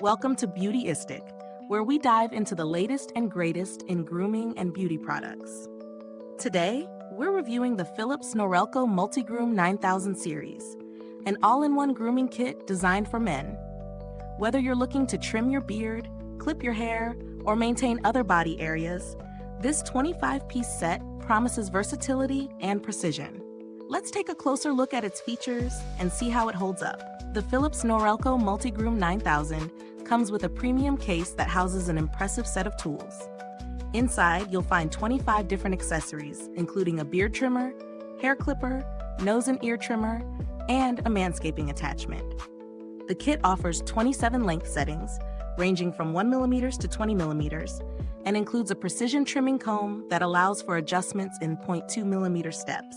Welcome to Beautyistic, where we dive into the latest and greatest in grooming and beauty products. Today, we're reviewing the Philips Norelco Multigroom 9000 series, an all-in-one grooming kit designed for men. Whether you're looking to trim your beard, clip your hair, or maintain other body areas, this 25-piece set promises versatility and precision. Let's take a closer look at its features and see how it holds up. The Philips Norelco Multigroom 9000 comes with a premium case that houses an impressive set of tools. Inside, you'll find 25 different accessories, including a beard trimmer, hair clipper, nose and ear trimmer, and a manscaping attachment. The kit offers 27 length settings, ranging from 1mm to 20mm, and includes a precision trimming comb that allows for adjustments in 0.2mm steps.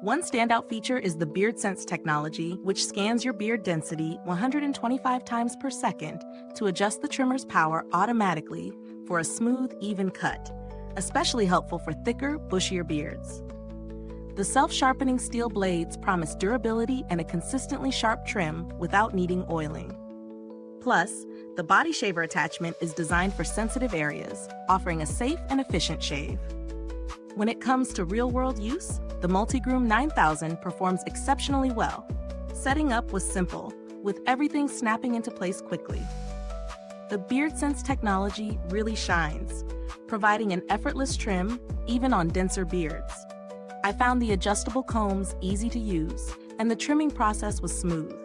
One standout feature is the BeardSense technology, which scans your beard density 125 times per second to adjust the trimmer's power automatically for a smooth, even cut, especially helpful for thicker, bushier beards. The self-sharpening steel blades promise durability and a consistently sharp trim without needing oiling. Plus, the body shaver attachment is designed for sensitive areas, offering a safe and efficient shave. When it comes to real-world use, the Multigroom 9000 performs exceptionally well. Setting up was simple, with everything snapping into place quickly. The BeardSense technology really shines, providing an effortless trim even on denser beards. I found the adjustable combs easy to use, and the trimming process was smooth.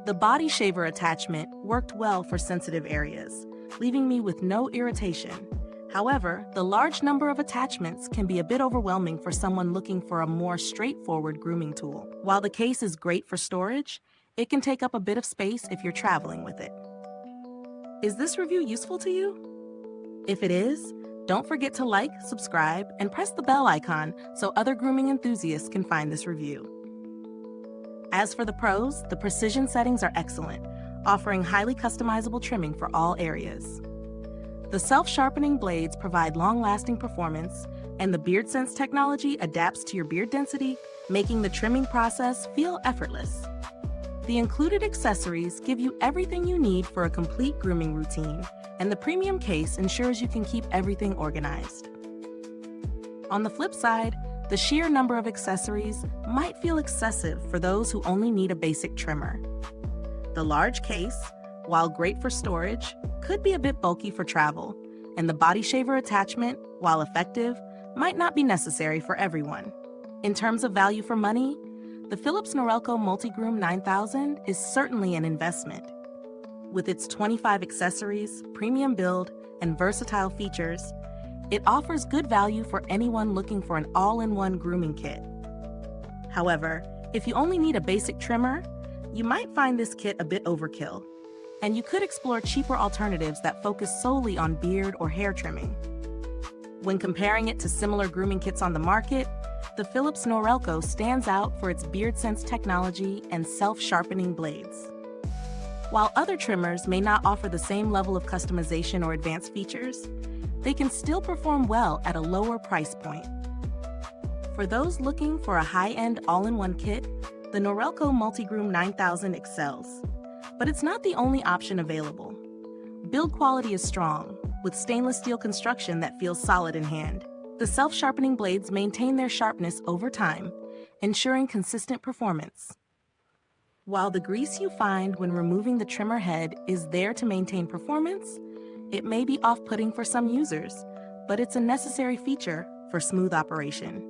The body shaver attachment worked well for sensitive areas, leaving me with no irritation. However, the large number of attachments can be a bit overwhelming for someone looking for a more straightforward grooming tool. While the case is great for storage, it can take up a bit of space if you're traveling with it. Is this review useful to you? If it is, don't forget to like, subscribe, and press the bell icon so other grooming enthusiasts can find this review. As for the pros, the precision settings are excellent, offering highly customizable trimming for all areas. The self-sharpening blades provide long-lasting performance, and the BeardSense technology adapts to your beard density, making the trimming process feel effortless. The included accessories give you everything you need for a complete grooming routine, and the premium case ensures you can keep everything organized. On the flip side, the sheer number of accessories might feel excessive for those who only need a basic trimmer. The large case, while great for storage, could be a bit bulky for travel, and the body shaver attachment, while effective, might not be necessary for everyone. In terms of value for money, the Philips Norelco Multigroom 9000 is certainly an investment. With its 25 accessories, premium build, and versatile features, it offers good value for anyone looking for an all-in-one grooming kit. However, if you only need a basic trimmer, you might find this kit a bit overkill, and you could explore cheaper alternatives that focus solely on beard or hair trimming. When comparing it to similar grooming kits on the market, the Philips Norelco stands out for its BeardSense technology and self-sharpening blades. While other trimmers may not offer the same level of customization or advanced features, they can still perform well at a lower price point. For those looking for a high-end all-in-one kit, the Norelco Multigroom 9000 excels. But it's not the only option available. Build quality is strong, with stainless steel construction that feels solid in hand. The self-sharpening blades maintain their sharpness over time, ensuring consistent performance. While the grease you find when removing the trimmer head is there to maintain performance, it may be off-putting for some users, but it's a necessary feature for smooth operation.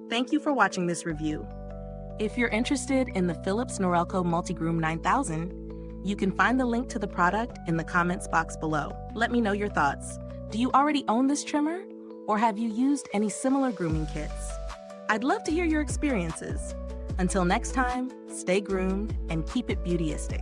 Thank you for watching this review. If you're interested in the Philips Norelco Multigroom 9000, you can find the link to the product in the comments box below. Let me know your thoughts. Do you already own this trimmer? Or have you used any similar grooming kits? I'd love to hear your experiences. Until next time, stay groomed and keep it beautyistic.